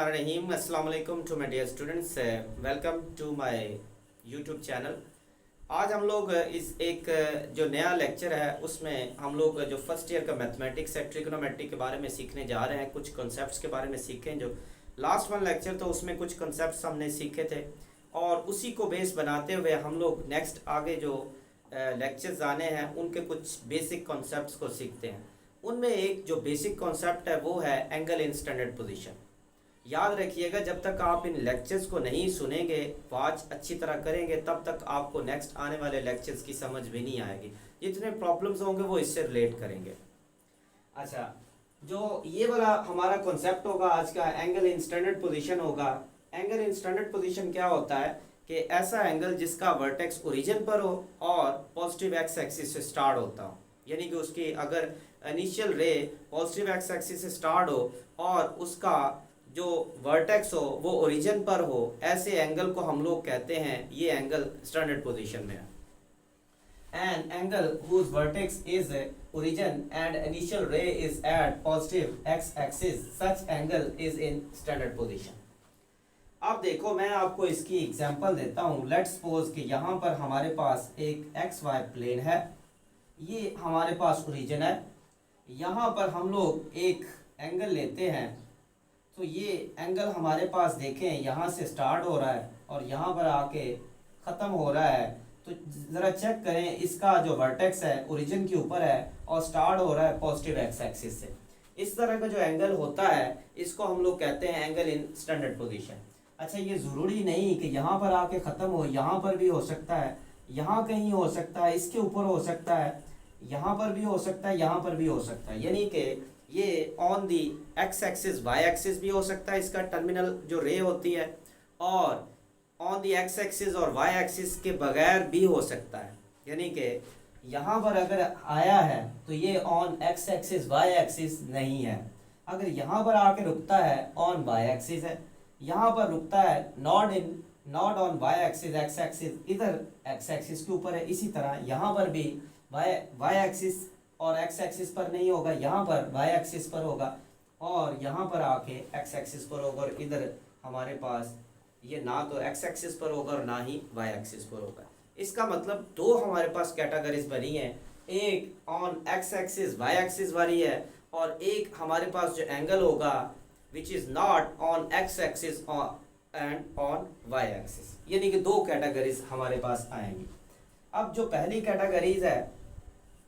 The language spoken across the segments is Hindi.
बिस्मिल्लाहिर्रहमानिर्रहीम। अस्सलाम वालेकुम to my dear students, welcome to my YouTube channel. आज हम लोग इस एक जो नया लेक्चर है उसमें हम लोग जो फर्स्ट ईयर का मैथमेटिक्स है ट्रिग्नोमेट्री के बारे में सीखने जा रहे हैं। कुछ कॉन्सेप्ट्स के बारे में सीखें। जो लास्ट वन लेक्चर था उसमें कुछ कॉन्सेप्ट्स हमने सीखे थे और उसी को बेस बनाते हुए हम लोग नेक्स्ट आगे जो लेक्चर्स आने हैं उनके कुछ बेसिक कॉन्सेप्ट्स को सीखते हैं। उनमें एक जो बेसिक कॉन्सेप्ट है वो है एंगल इन स्टैंडर्ड पोजीशन। याद रखिएगा, जब तक आप इन लेक्चर्स को नहीं सुनेंगे, वॉच अच्छी तरह करेंगे, तब तक आपको नेक्स्ट आने वाले लेक्चर्स की समझ भी नहीं आएगी। जितने प्रॉब्लम्स होंगे वो इससे रिलेट करेंगे। अच्छा, जो ये वाला हमारा कॉन्सेप्ट होगा आज का, एंगल इन स्टैंडर्ड पोजीशन होगा। एंगल इन स्टैंडर्ड पोजीशन क्या होता है कि ऐसा एंगल जिसका वर्टेक्स ओरिजिन पर हो और पॉजिटिव एक्स एक्सिस से स्टार्ट होता हो, यानी कि उसकी अगर इनिशियल रे पॉजिटिव एक्स एक्सिस से स्टार्ट हो और उसका जो वर्टेक्स हो वो ओरिजिन पर हो, ऐसे एंगल को हम लोग कहते हैं ये एंगल स्टैंडर्ड पोजीशन में है। An angle whose vertex is origin and initial ray is at positive x-axis, such angle is in standard position. अब देखो, मैं आपको इसकी एग्जांपल देता हूँ। लेट्स सपोज कि यहाँ पर हमारे पास एक एक्स वाई प्लेन है, ये हमारे पास ओरिजिन है। यहाँ पर हम लोग एक एंगल लेते हैं, तो ये एंगल हमारे पास देखें यहाँ से स्टार्ट हो रहा है और यहाँ पर आके ख़त्म हो रहा है। तो ज़रा चेक करें, इसका जो वर्टेक्स है ओरिजिन के ऊपर है और स्टार्ट हो रहा है पॉजिटिव एक्स एक्सिस से। इस तरह का जो एंगल होता है इसको हम लोग कहते हैं एंगल इन स्टैंडर्ड पोजीशन। अच्छा, ये ज़रूरी नहीं कि यहाँ पर आके ख़त्म हो, यहाँ पर भी हो सकता है, यहाँ कहीं हो सकता है, इसके ऊपर हो सकता है, यहाँ पर भी हो सकता है, यहाँ पर भी हो सकता है। यानी कि ये on the X axis Y axis भी हो सकता है, इसका टर्मिनल जो रे होती है, और ऑन दी एक्स एक्सिस और वाई एक्सिस के बगैर भी हो सकता है। यानी कि यहाँ पर अगर आया है तो ये on X axis Y axis नहीं है। अगर यहाँ पर आके रुकता है ऑन वाई एक्सिस है, यहाँ पर रुकता है not on Y axis, X axis इधर एक्स एक्सिस के ऊपर है। इसी तरह यहाँ पर भी वाई एक्सिस और एक्स एक्सिस पर नहीं होगा, यहाँ पर वाई एक्सिस पर होगा और यहाँ पर आके एक्स एक्सिस पर होगा। और इधर हमारे पास ये ना तो एक्स एक्सिस पर होगा और ना ही वाई एक्सिस पर होगा। इसका मतलब दो हमारे पास कैटेगरीज बनी है, एक on X axis Y axis वाली है और एक हमारे पास जो एंगल होगा which is not on X axis and on Y axis. यानी कि दो कैटेगरीज हमारे पास आएंगी। अब जो पहली कैटेगरीज है,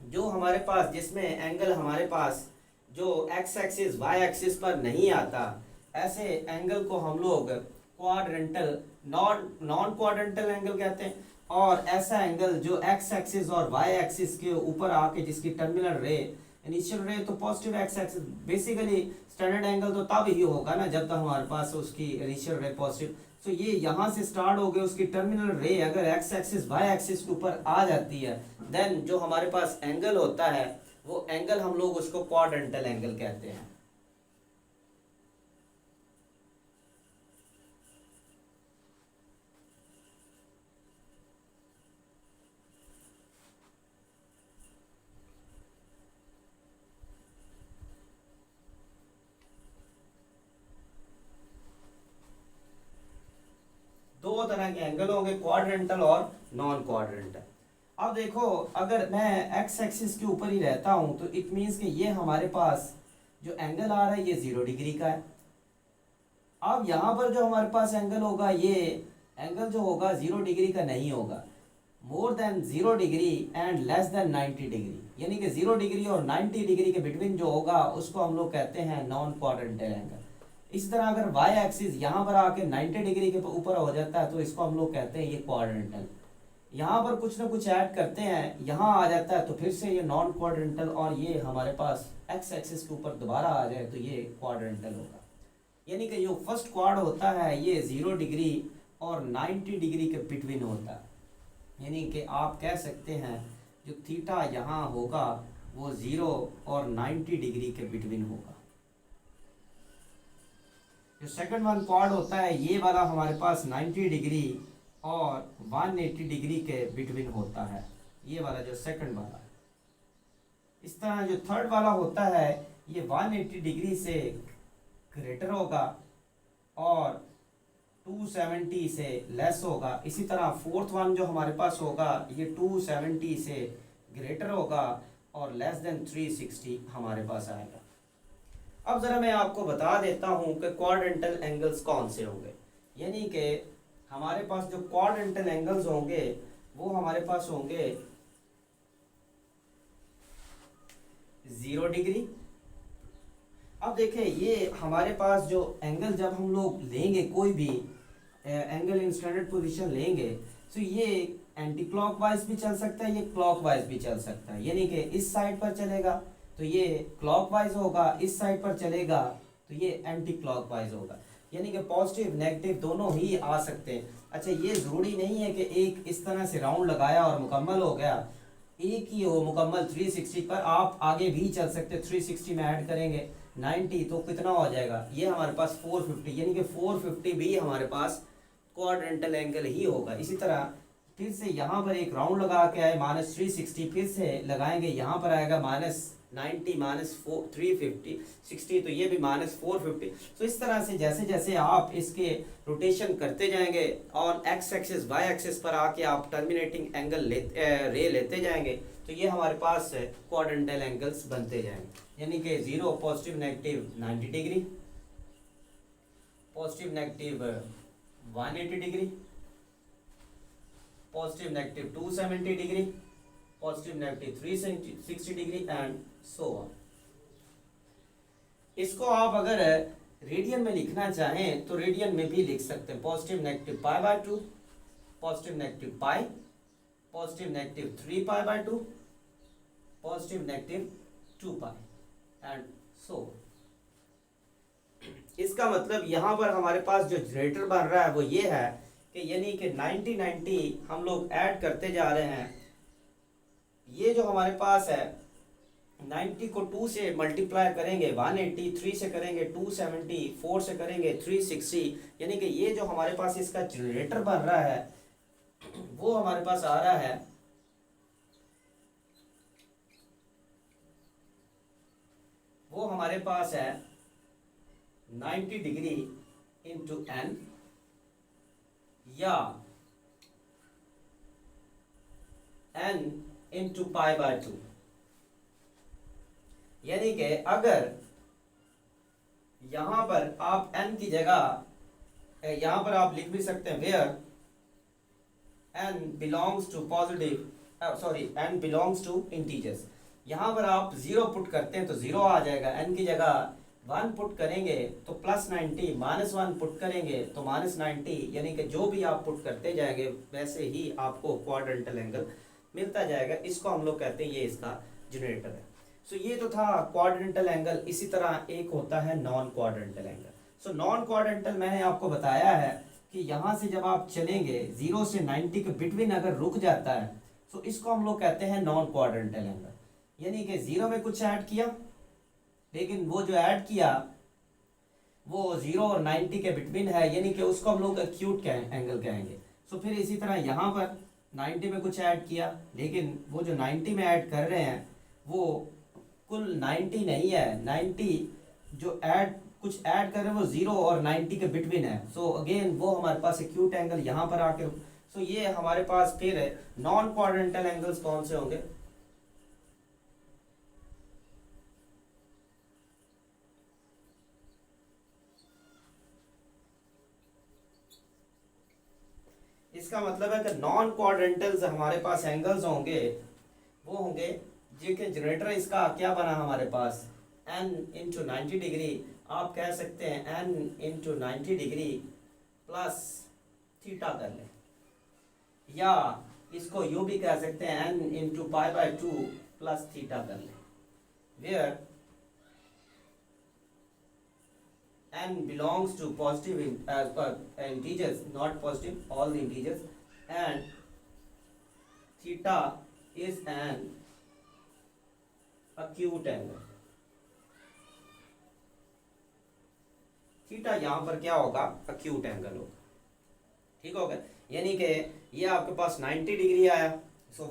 जो हमारे पास जिसमें एंगल हमारे पास जो एक्स एक्सिस वाई एक्सिस पर नहीं आता, ऐसे एंगल को हम लोग क्वाड्रेंटल नॉन क्वाड्रेंटल एंगल कहते हैं। और ऐसा एंगल जो एक्स एक्सिस और वाई एक्सिस के ऊपर आके जिसकी टर्मिनल रे इनिशियल रे तो positive x axis, basically standard angle तो तब ही होगा ना जब तक हमारे पास उसकी इनिशियल रे पॉजिटिव। तो ये यहाँ से स्टार्ट हो गए, उसकी टर्मिनल रे अगर एक्स एक्सिस वाई एक्सिस के ऊपर आ जाती है, देन जो हमारे पास एंगल होता है वो एंगल हम लोग उसको क्वाड्रेंटल एंगल कहते हैं। दो तरह के एंगल होंगे, क्वाड्रेंटल और नॉन क्वाड्रेंटल। अब देखो, अगर मैं एक्स एक्सिस के ऊपर ही रहता हूँ तो इट मीन्स कि ये हमारे पास जो एंगल आ रहा है ये 0 डिग्री का है। अब यहाँ पर जो हमारे पास एंगल होगा, ये एंगल जो होगा 0 डिग्री का नहीं होगा, more than 0 degree and less than 90 degree. यानी कि 0 डिग्री और 90 डिग्री के बिटवीन जो होगा उसको हम लोग कहते हैं नॉन क्वाड्रेंटल एंगल। इस तरह अगर वाई एक्सिस यहाँ पर आके 90 डिग्री के ऊपर हो जाता है तो इसको हम लोग कहते हैं ये क्वाड्रेंटल। यहाँ पर कुछ ना कुछ ऐड करते हैं, यहाँ आ जाता है तो फिर से ये नॉन क्वाड्रेंटल, और ये हमारे पास एक्स एक्सिस के ऊपर दोबारा आ जाए तो ये क्वाड्रेंटल होगा। यानी कि जो फर्स्ट क्वाड होता है ये 0 डिग्री और 90 डिग्री के बिटवीन होता है। यानी कि आप कह सकते हैं जो थीटा यहाँ होगा वो 0 और 90 डिग्री के बिटवीन होगा। जो सेकंड वन क्वाड होता है ये वाला हमारे पास 90 डिग्री और 180 डिग्री के बिटवीन होता है, ये वाला जो सेकंड वाला। इस तरह जो थर्ड वाला होता है ये 180 डिग्री से ग्रेटर होगा और 270 से लेस होगा। इसी तरह फोर्थ वन जो हमारे पास होगा ये 270 से ग्रेटर होगा और लेस देन 360 हमारे पास आएगा। अब ज़रा मैं आपको बता देता हूँ कि क्वाड्रेंटल एंगल्स कौन से होंगे। यानी कि हमारे पास जो क्वाड्रेंटल एंगल्स होंगे वो हमारे पास होंगे 0 डिग्री। अब देखें ये हमारे पास जो एंगल जब हम लोग लेंगे कोई भी एंगल इन स्टैंडर्ड पोजीशन लेंगे तो ये एंटी क्लॉकवाइज भी चल सकता है, ये क्लॉकवाइज भी चल सकता है। यानी कि इस साइड पर चलेगा तो ये क्लॉकवाइज होगा, इस साइड पर चलेगा तो ये एंटी क्लॉकवाइज होगा। यानी कि पॉजिटिव नेगेटिव दोनों ही आ सकते हैं। अच्छा ये ज़रूरी नहीं है कि एक इस तरह से राउंड लगाया और मुकम्मल हो गया, एक ही हो मुकम्मल 360 पर, आप आगे भी चल सकते। 360 में ऐड करेंगे 90 तो कितना हो जाएगा, ये हमारे पास 450, यानी कि 450 भी हमारे पास क्वाड्रेंटल एंगल ही होगा। इसी तरह फिर से यहाँ पर एक राउंड लगा के आए -360, फिर से लगाएंगे यहाँ पर आएगा -90 -350 60, तो ये भी -450। तो इस तरह से जैसे जैसे आप इसके रोटेशन करते जाएंगे और एक्स एक्सिस वाई एक्सिस पर आके आप टर्मिनेटिंग एंगल रे लेते जाएंगे तो ये हमारे पास क्वाड्रेंटल एंगल्स बनते जाएंगे। यानी कि 0 positive negative 90 degree, positive negative 180 degree, positive negative 270 degree, positive negative 360 degree and so on. इसको आप अगर रेडियन में लिखना चाहें तो रेडियन में भी लिख सकते हैं। Positive negative π/2, positive negative pi, positive negative 3π/2, positive negative 2π and so. इसका मतलब यहाँ पर हमारे पास जो जनरेटर बन रहा है वो ये है कि यानी कि 90 हम लोग ऐड करते जा रहे हैं। ये जो हमारे पास है 90 को 2 से मल्टीप्लाई करेंगे 180, 3 से करेंगे 270, 4 से करेंगे 360, यानी कि ये जो हमारे पास इसका जनरेटर बन रहा है वो हमारे पास आ रहा है है 90 डिग्री इंटू n या n इंटू π/2। यानी कि अगर यहां पर आप n की जगह यहां पर आप लिख भी सकते हैं where n belongs to n belongs to integers. यहां पर आप 0 पुट करते हैं तो 0 आ जाएगा, n की जगह 1 पुट करेंगे तो +90, -1 पुट करेंगे तो -90, यानी कि जो भी आप पुट करते जाएंगे वैसे ही आपको क्वाड्रेंटल एंगल मिलता जाएगा। इसको हम लोग कहते हैं ये इसका जनरेटर है। सो ये तो था क्वाड्रेंटल एंगल। इसी तरह एक होता है non quadrantal angle. So non quadrantal मैंने आपको बताया है कि यहाँ से जब आप चलेंगे 0 से 90 के बिटवीन अगर रुक जाता है तो इसको हम लोग कहते हैं नॉन क्वाड्रेंटल एंगल। यानी कि 0 में कुछ ऐड किया लेकिन वो जो ऐड किया वो 0 और 90 के बिटवीन है, यानी कि उसको हम लोग एक्यूट एंगल कहेंगे। सो फिर इसी तरह यहाँ पर 90 में कुछ ऐड किया लेकिन वो जो 90 में ऐड कर रहे हैं वो कुल 90 नहीं है, 90 जो कुछ ऐड कर रहे हैं वो 0 और 90 के बिटवीन है। सो अगेन वो हमारे पास एक्यूट एंगल यहाँ पर आके, सो ये हमारे पास फिर नॉन क्वाड्रेंटल एंगल्स कौन से होंगे। इसका मतलब है कि नॉन क्वाड्रेंटल्स हमारे पास एंगल्स होंगे वो होंगे जिनके जनरेटर इसका क्या बना हमारे पास n इंटू 90 डिग्री, आप कह सकते हैं n into 90 degree plus theta कर लें, या इसको यूं भी कह सकते हैं n इंटू π/2 प्लस थीटा कर लें, where n belongs to positive integers, not positive, all the integers, and theta is an acute angle। Theta यहाँ पर क्या होगा, acute angle होगा। ठीक हो गया, यानी कि ये आपके पास 90 डिग्री आया, सो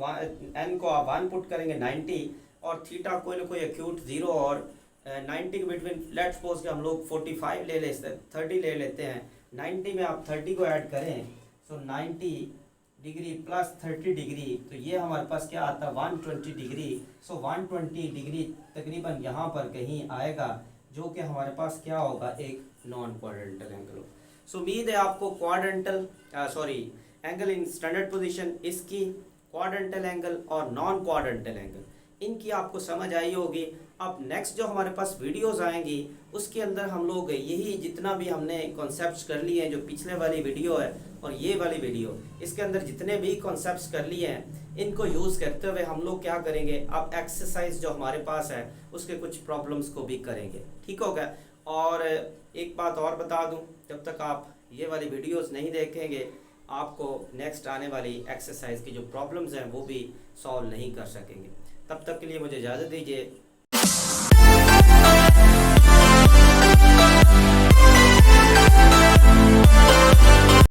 n को आप 1 पुट करेंगे 90 और थीटा कोई ना कोई acute 0 और 90 के बिटवीन, लेट सपोज कि हम लोग 45 ले लेते हैं, 30 ले लेते हैं, 90 में आप 30 को ऐड करें, सो 90 डिग्री प्लस 30 डिग्री, तो ये हमारे पास क्या आता है 120 डिग्री। सो 120 डिग्री तकरीबन यहाँ पर कहीं आएगा, जो कि हमारे पास क्या होगा, एक नॉन क्वाड्रेंटल एंगल हो। सो उम्मीद है आपको quadrantal angle in standard position, इसकी क्वाड्रेंटल एंगल और नॉन क्वाड्रेंटल एंगल, इनकी आपको समझ आई होगी। अब नेक्स्ट जो हमारे पास वीडियोस आएंगी उसके अंदर हम लोग यही जितना भी हमने कॉन्सेप्ट्स कर लिए हैं, जो पिछले वाली वीडियो है और ये वाली वीडियो, इसके अंदर जितने भी कॉन्सेप्ट्स कर लिए हैं, इनको यूज़ करते हुए हम लोग क्या करेंगे, अब एक्सरसाइज जो हमारे पास है उसके कुछ प्रॉब्लम्स को भी करेंगे। ठीक हो गया। और एक बात और बता दूं, जब तक आप ये वाली वीडियोस नहीं देखेंगे, आपको नेक्स्ट आने वाली एक्सरसाइज की जो प्रॉब्लम्स हैं वो भी सॉल्व नहीं कर सकेंगे। तब तक के लिए मुझे इजाज़त दीजिए।